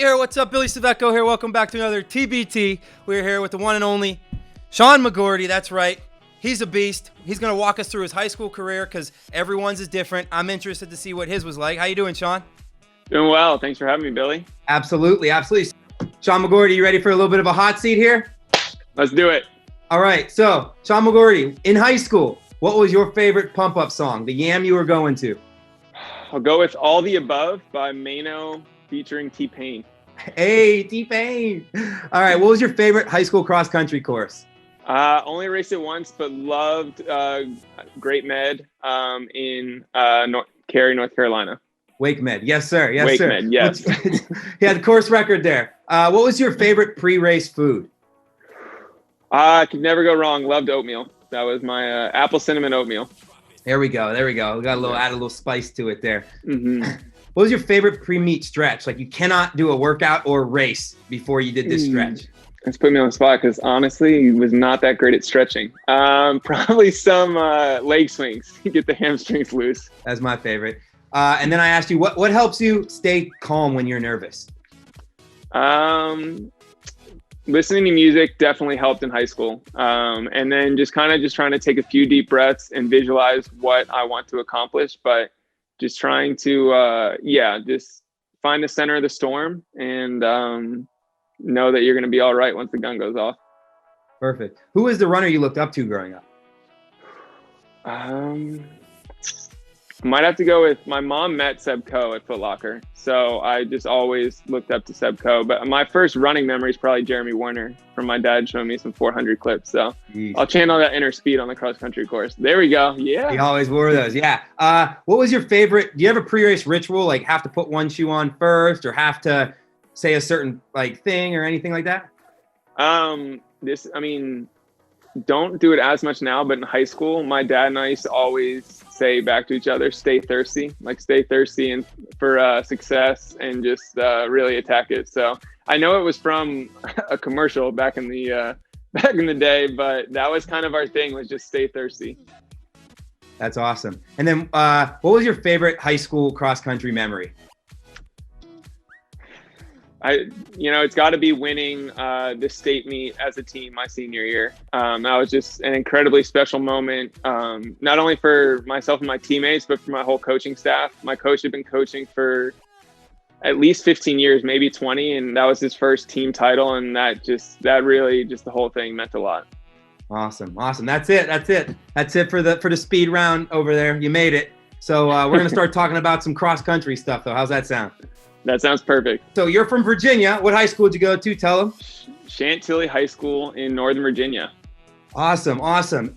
Here, what's up? Billy Saveco here. Welcome back to another TBT. We're here with the one and only Sean Mcgorty. That's right. He's a beast. He's going to walk us through his high school career because everyone's is different. I'm interested to see what his was like. How you doing, Sean? Doing well. Thanks for having me, Billy. Absolutely. Sean Mcgorty, you ready for a little bit of a hot seat here? Let's do it. All right. So, Sean Mcgorty, in high school, what was your favorite pump-up song, the yam you were going to? I'll go with All the Above by Mano featuring T-Pain. Hey, T-Pain. All right. What was your favorite high school cross-country course? Only raced it once, but loved Great Med in Cary, North Carolina. Wake Med. Yes, sir. Yes, Wake sir. Med, yes. He had the course record there. What was your favorite pre-race food? Could never go wrong. Loved oatmeal. That was my apple cinnamon oatmeal. There we go. We got add a little spice to it there. Mm-hmm. What was your favorite pre-meet stretch? Like you cannot do a workout or race before you did this stretch. Let's put me on the spot because honestly, he was not that great at stretching. Probably some leg swings. Get the hamstrings loose. That's my favorite. And then I asked you, what helps you stay calm when you're nervous? Listening to music definitely helped in high school. And then just trying to take a few deep breaths and visualize what I want to accomplish. But just trying to, just find the center of the storm and know that you're going to be all right once the gun goes off. Perfect. Who was the runner you looked up to growing up? Might have to go with my mom met Seb Coe at Foot Locker. So I just always looked up to Seb Coe. But my first running memory is probably Jeremy Warner from my dad showing me some 400 clips. So Jeez. I'll channel that inner speed on the cross country course. There we go. Yeah. He always wore those. Yeah. What was your favorite? Do you have a pre-race ritual? Like have to put one shoe on first or have to say a certain thing or anything like that? Don't do it as much now, but in high school, my dad and I used to always say back to each other, stay thirsty, and for success and just really attack it. So I know it was from a commercial back in the day, but that was kind of our thing, was just stay thirsty. That's awesome. And then what was your favorite high school cross country memory? It's got to be winning the state meet as a team my senior year. That was just an incredibly special moment, not only for myself and my teammates, but for my whole coaching staff. My coach had been coaching for at least 15 years, maybe 20, and that was his first team title. And that really the whole thing meant a lot. Awesome. That's it for the speed round over there. You made it. So we're going to start talking about some cross country stuff though. How's that sound? That sounds perfect. So you're from Virginia. What high school did you go to? Tell them. Chantilly High School in Northern Virginia. Awesome.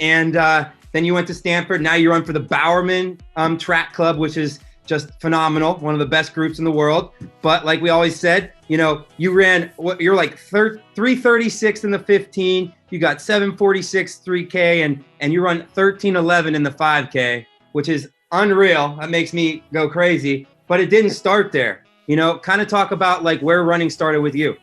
And then you went to Stanford. Now you run for the Bowerman Track Club, which is just phenomenal. One of the best groups in the world. But like we always said, you ran, you're like 336 in the 15. You got 746 3K and you run 1311 in the 5K, which is unreal. That makes me go crazy. But it didn't start there. Kind of talk about where running started with you.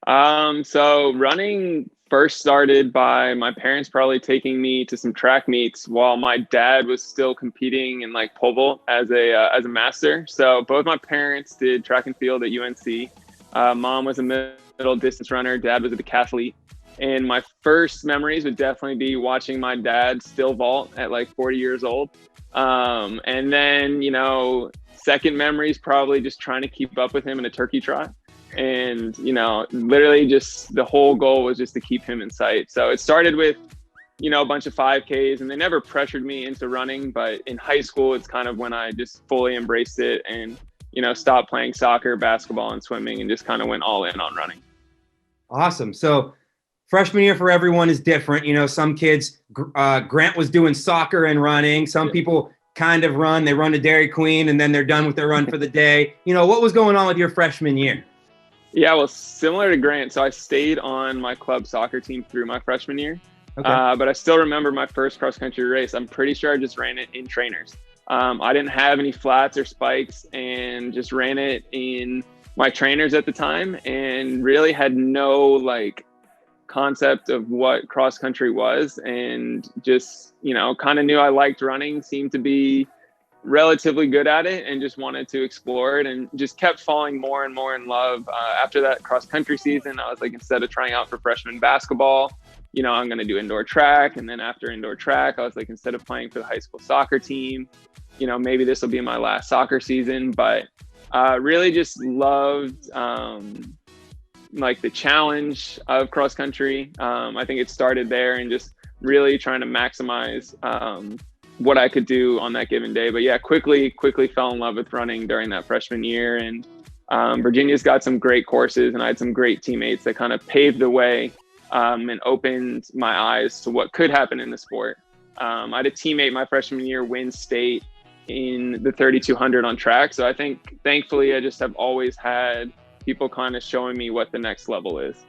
So running first started by my parents probably taking me to some track meets while my dad was still competing in pole vault as a master. So both my parents did track and field at UNC. Mom was a middle distance runner. Dad was a decathlete. And my first memories would definitely be watching my dad still vault at 40 years old. And then, second memory is probably just trying to keep up with him in a turkey trot. And, literally just the whole goal was just to keep him in sight. So it started with, a bunch of 5Ks and they never pressured me into running. But in high school, it's kind of when I just fully embraced it and, stopped playing soccer, basketball and swimming and just kind of went all in on running. Awesome. So freshman year for everyone is different. Some kids, Grant was doing soccer and running. Some people kind of they run to Dairy Queen and then they're done with their run for the day. What was going on with your freshman year? Yeah, well, similar to Grant. So I stayed on my club soccer team through my freshman year. Okay. But I still remember my first cross country race. I'm pretty sure I just ran it in trainers. I didn't have any flats or spikes and just ran it in my trainers at the time and really had no concept of what cross country was and just, kind of knew I liked running, seemed to be relatively good at it and just wanted to explore it, and just kept falling more and more in love. After that cross country season, I was like, instead of trying out for freshman basketball, I'm going to do indoor track. And then after indoor track, I was like, instead of playing for the high school soccer team, maybe this will be my last soccer season. But really just loved like the challenge of cross country. I think it started there, and just really trying to maximize what I could do on that given day. But yeah, quickly fell in love with running during that freshman year. And Virginia's got some great courses, and I had some great teammates that kind of paved the way and opened my eyes to what could happen in the sport. I had a teammate my freshman year win state in the 3,200 on track. So I think, thankfully, I just have always had people kind of showing me what the next level is.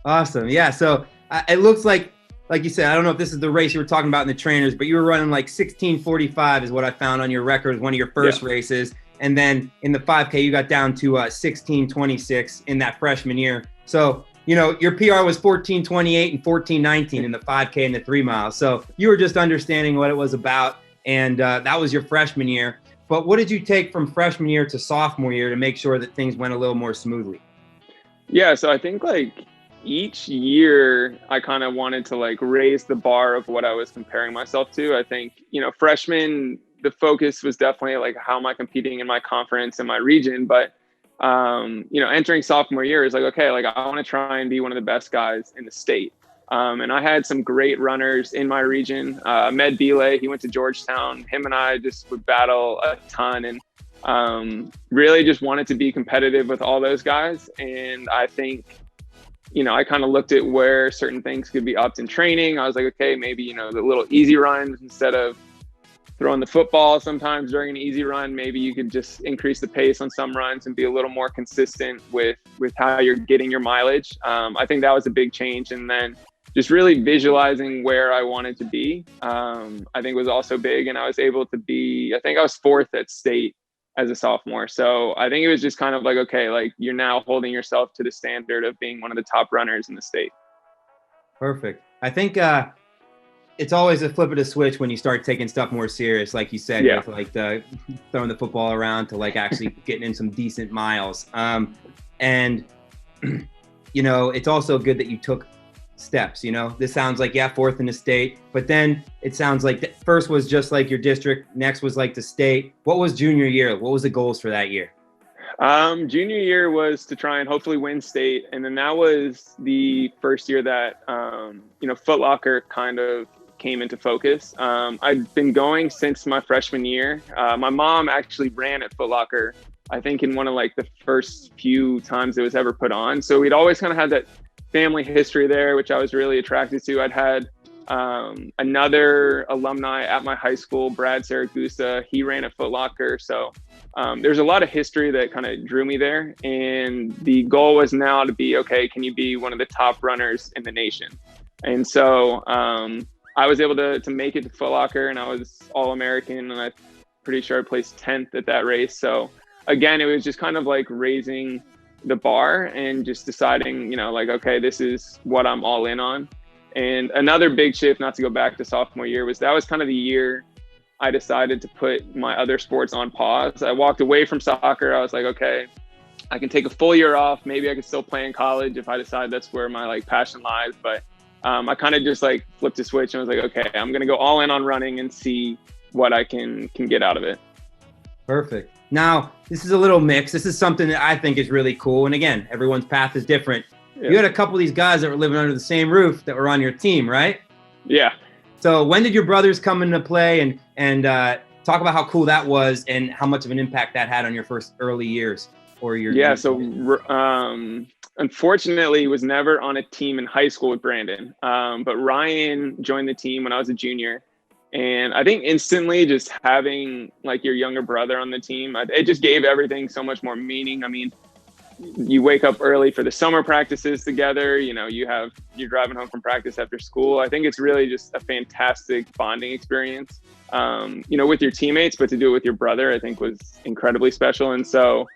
Awesome. Yeah. So it looks like you said, I don't know if this is the race you were talking about in the trainers, but you were running like 16:45 is what I found on your record, one of your first races. And then in the 5K, you got down to 16:26 in that freshman year. So, your PR was 14:28 and 14:19 in the 5K and the 3 miles. So you were just understanding what it was about. And that was your freshman year. But what did you take from freshman year to sophomore year to make sure that things went a little more smoothly? Yeah, so I think like each year I kind of wanted to like raise the bar of what I was comparing myself to. I think, freshman, the focus was definitely like, how am I competing in my conference and my region? But, entering sophomore year is like, okay, like I want to try and be one of the best guys in the state. And I had some great runners in my region. Med Belay, he went to Georgetown. Him and I just would battle a ton, and really just wanted to be competitive with all those guys. And I think, I kind of looked at where certain things could be upped in training. I was like, okay, maybe, the little easy runs, instead of throwing the football sometimes during an easy run, maybe you could just increase the pace on some runs and be a little more consistent with how you're getting your mileage. I think that was a big change. And then just really visualizing where I wanted to be, I think was also big. And I was able to be, I think I was fourth at state as a sophomore. So I think it was just kind of like, okay, like you're now holding yourself to the standard of being one of the top runners in the state. Perfect. I think it's always a flip of the switch when you start taking stuff more serious, like you said, with like throwing the football around to like actually getting in some decent miles. And, it's also good that you took steps. This sounds like, fourth in the state, but then it sounds like the first was just like your district, next was like the state. What was junior year? What was the goals for that year? Junior year was to try and hopefully win state. And then that was the first year that, Foot Locker kind of came into focus. I'd been going since my freshman year. My mom actually ran at Foot Locker, I think in one of like the first few times it was ever put on. So we'd always kind of had that family history there, which I was really attracted to. I'd had another alumni at my high school, Brad Saragusa. He ran at Foot Locker. So there's a lot of history that kind of drew me there. And the goal was now to be, okay, can you be one of the top runners in the nation? And so I was able to make it to Foot Locker, and I was All-American, and I'm pretty sure I placed 10th at that race. So again, it was just kind of like raising the bar and just deciding, like, okay, this is what I'm all in on. And another big shift, not to go back to sophomore year, was kind of the year I decided to put my other sports on pause. I walked away from soccer. I was like, okay, I can take a full year off. Maybe I can still play in college if I decide that's where my like passion lies. But I kind of just like flipped a switch and was like, okay, I'm going to go all in on running and see what I can get out of it. Perfect. Now, this is a little mix. This is something that I think is really cool. And again, everyone's path is different. Yeah. You had a couple of these guys that were living under the same roof that were on your team, right? Yeah. So when did your brothers come into play, and talk about how cool that was and how much of an impact that had on your first early years or your years? So unfortunately, was never on a team in high school with Brandon. But Ryan joined the team when I was a junior. And I think instantly just having like your younger brother on the team, it just gave everything so much more meaning. I mean, you wake up early for the summer practices together, you're driving home from practice after school. I think it's really just a fantastic bonding experience, with your teammates, but to do it with your brother, I think was incredibly special. And so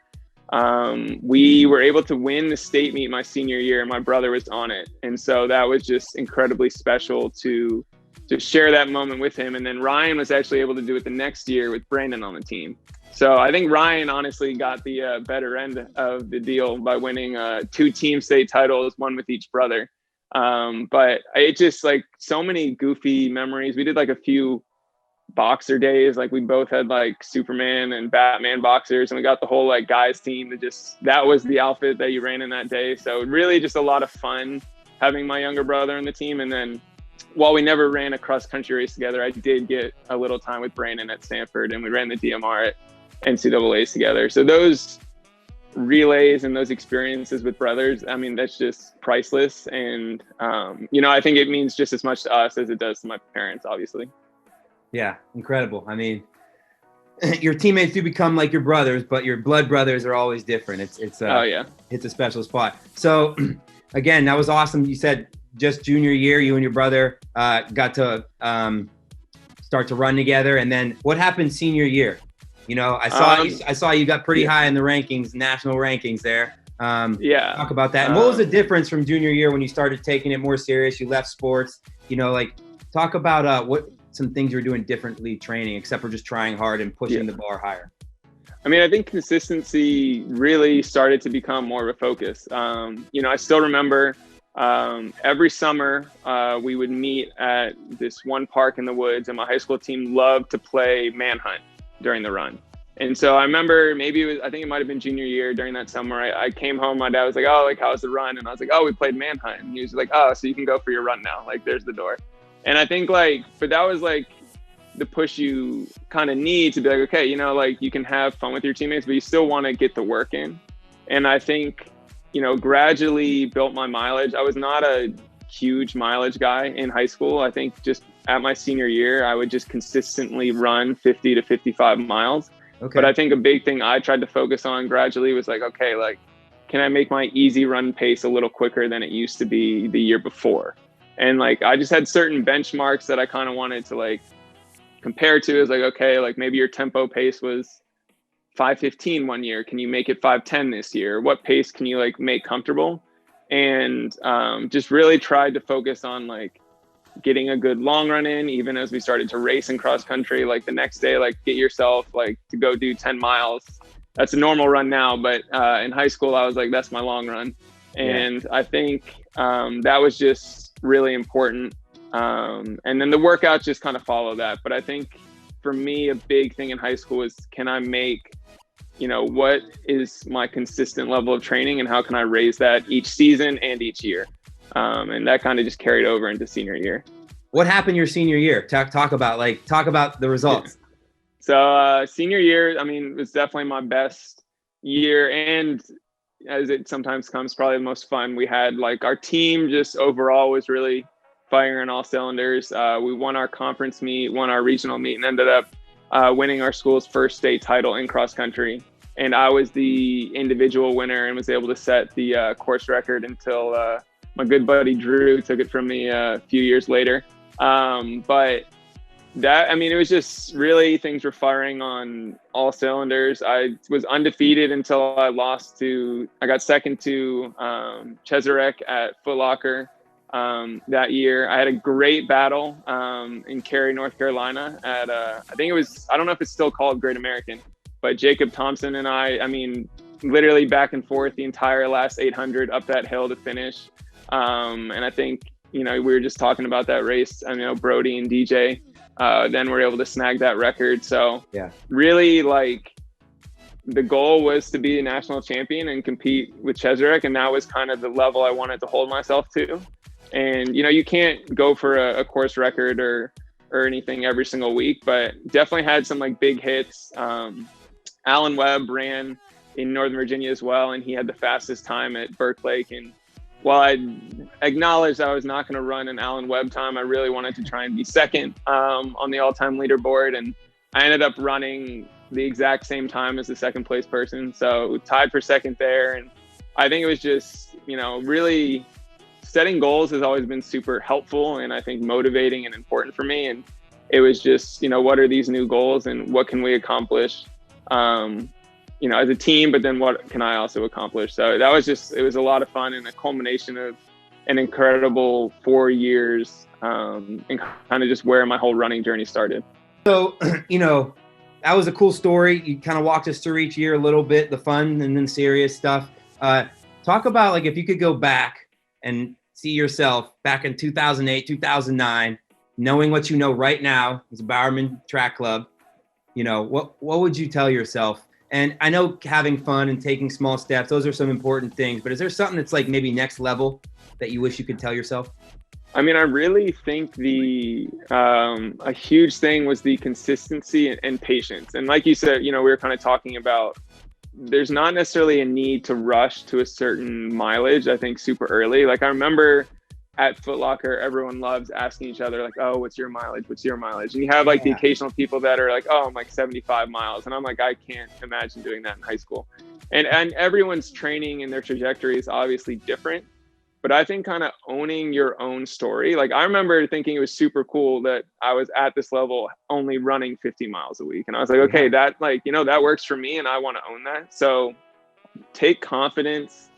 we were able to win the state meet my senior year, and my brother was on it. And so that was just incredibly special to just share that moment with him. And then Ryan was actually able to do it the next year with Brandon on the team. So I think Ryan honestly got the better end of the deal by winning 2 team state titles, one with each brother. But it just like so many goofy memories. We did like a few boxer days. Like we both had like Superman and Batman boxers, and we got the whole like guys team that was the outfit that you ran in that day. So really just a lot of fun having my younger brother on the team. And then while we never ran a cross country race together, I did get a little time with Brandon at Stanford, and we ran the DMR at NCAAs together. So those relays and those experiences with brothers, I mean, that's just priceless. And, I think it means just as much to us as it does to my parents, obviously. Yeah, incredible. I mean, your teammates do become like your brothers, but your blood brothers are always different. It's a special spot. So again, that was awesome. You said just junior year, you and your brother got to start to run together. And then what happened senior year? I saw you got pretty high in the rankings, national rankings there. Talk about that. And what was the difference from junior year when you started taking it more serious? You left sports, talk about what some things you were doing differently training, except for just trying hard and pushing the bar higher. I mean, I think consistency really started to become more of a focus. I still remember every summer we would meet at this one park in the woods, and my high school team loved to play manhunt during the run. And so I remember I think it might've been junior year during that summer. I came home, my dad was like, "Oh, like, how's the run?" And I was like, "Oh, we played manhunt." And he was like, "Oh, so you can go for your run now. Like, there's the door." And I think but that was like the push you kind of need to be like, okay, you can have fun with your teammates, but you still want to get the work in. And I think, gradually built my mileage. I was not a huge mileage guy in high school. I think just at my senior year, I would just consistently run 50 to 55 miles. Okay. But I think a big thing I tried to focus on gradually was like, okay, like, can I make my easy run pace a little quicker than it used to be the year before? And like, I just had certain benchmarks that I kind of wanted to like compare to. Is like, okay, like maybe your tempo pace was 5:15 one year. Can you make it 5:10 this year? What pace can you like make comfortable? And just really tried to focus on like getting a good long run in, even as we started to race in cross country. Like the next day, like get yourself like to go do 10 miles. That's a normal run now, but in high school, I was like, that's my long run. And I think that was just really important. And then the workouts just kind of follow that. But I think for me, a big thing in high school is, can I make, what is my consistent level of training, and how can I raise that each season and each year? And that kind of just carried over into senior year. What happened your senior year? Talk about the results. So senior year, I mean, it was definitely my best year, and as it sometimes comes, probably the most fun we had. Like our team just overall was really firing on all cylinders. We won our conference meet, won our regional meet, and ended up winning our school's first state title in cross country. And I was the individual winner and was able to set the course record until my good buddy Drew took it from me a few years later. But it was just really, things were firing on all cylinders. I was undefeated until I got second to Cheserek at Foot Locker that year. I had a great battle in Cary, North Carolina at I don't know if it's still called Great American, but Jacob Thompson and I mean, literally back and forth the entire last 800 up that hill to finish. And I think, we were just talking about that race. I know Brody and DJ then were able to snag that record. So really, like, the goal was to be a national champion and compete with Cheserek. And that was kind of the level I wanted to hold myself to. And, you can't go for a course record or anything every single week, but definitely had some like big hits. Alan Webb ran in Northern Virginia as well, and he had the fastest time at Burke Lake. And while I acknowledged I was not going to run an Alan Webb time, I really wanted to try and be second on the all-time leaderboard. And I ended up running the exact same time as the second place person. So tied for second there. And I think it was just, really setting goals has always been super helpful and I think motivating and important for me. And it was just, what are these new goals and what can we accomplish, as a team, but then what can I also accomplish? So that was it was a lot of fun and a culmination of an incredible 4 years, and kind of just where my whole running journey started. So, that was a cool story. You kind of walked us through each year a little bit, the fun and then serious stuff. Talk about, like, if you could go back and see yourself back in 2008, 2009, knowing what you know right now as a Bowerman Track Club, what would you tell yourself? And I know having fun and taking small steps, those are some important things, but is there something that's like maybe next level that you wish you could tell yourself? I mean, I really think a huge thing was the consistency and patience. And like you said, we were kind of talking about, there's not necessarily a need to rush to a certain mileage, I think, super early. Like, I remember at Foot Locker, everyone loves asking each other, like, oh, what's your mileage? What's your mileage? And you have like the occasional people that are like, oh, I'm like 75 miles. And I'm like, I can't imagine doing that in high school. And everyone's training and their trajectory is obviously different. But I think kind of owning your own story. Like, I remember thinking it was super cool that I was at this level only running 50 miles a week. And I was like, okay, that that works for me and I want to own that. So take confidence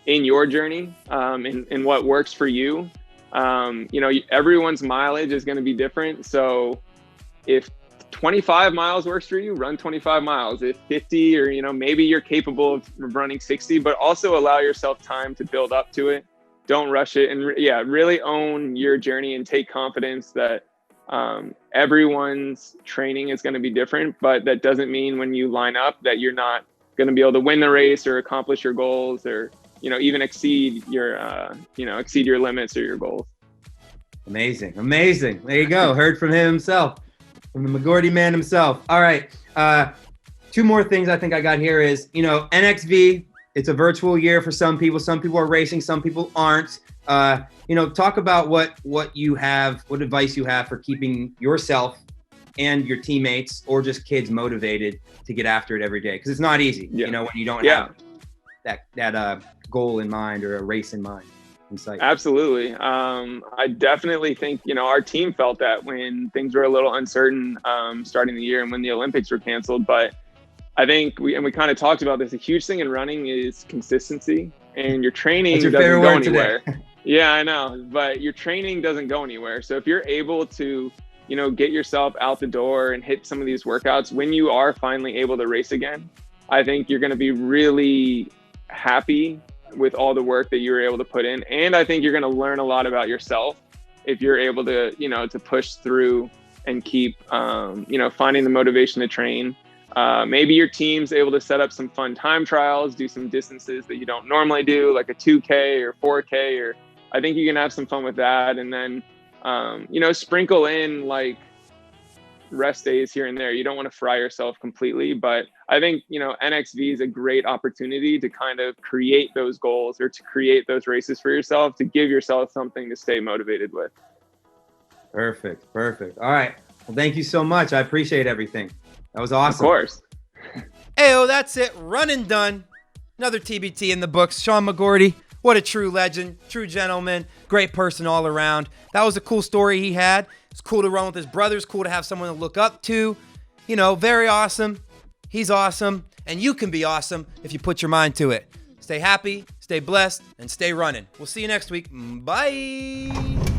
in your journey, in what works for you. Everyone's mileage is going to be different. So if 25 miles works for you, run 25 miles. If 50, or, maybe you're capable of running 60, but also allow yourself time to build up to it. Don't rush it, and really own your journey and take confidence that everyone's training is going to be different, but that doesn't mean when you line up that you're not going to be able to win the race or accomplish your goals, or even exceed your limits or your goals. Amazing. There you go. Heard from him himself, from the Mcgorty man himself. All right. 2 more things I think I got here is, NXV. It's a virtual year for some people. Some people are racing, some people aren't. Talk about what you have, what advice you have for keeping yourself and your teammates or just kids motivated to get after it every day. Because it's not easy, when you don't have that goal in mind or a race in mind. In sight. Absolutely. I definitely think, our team felt that when things were a little uncertain starting the year and when the Olympics were canceled. But I think we kind of talked about this. A huge thing in running is consistency, and your training doesn't go anywhere. Yeah, I know, but your training doesn't go anywhere. So if you're able to, get yourself out the door and hit some of these workouts when you are finally able to race again, I think you're going to be really happy with all the work that you were able to put in. And I think you're going to learn a lot about yourself if you're able to, to push through and keep, finding the motivation to train. Maybe your team's able to set up some fun time trials, do some distances that you don't normally do, like a 2K or 4K, or I think you can have some fun with that. And then, sprinkle in like rest days here and there. You don't want to fry yourself completely, but I think, NXV is a great opportunity to kind of create those goals or to create those races for yourself, to give yourself something to stay motivated with. Perfect. All right. Well, thank you so much. I appreciate everything. That was awesome. Of course. Ayo, that's it. Run and done. Another TBT in the books. Sean Mcgorty, what a true legend, true gentleman, great person all around. That was a cool story he had. It's cool to run with his brothers, cool to have someone to look up to. Very awesome. He's awesome. And you can be awesome if you put your mind to it. Stay happy, stay blessed, and stay running. We'll see you next week. Bye.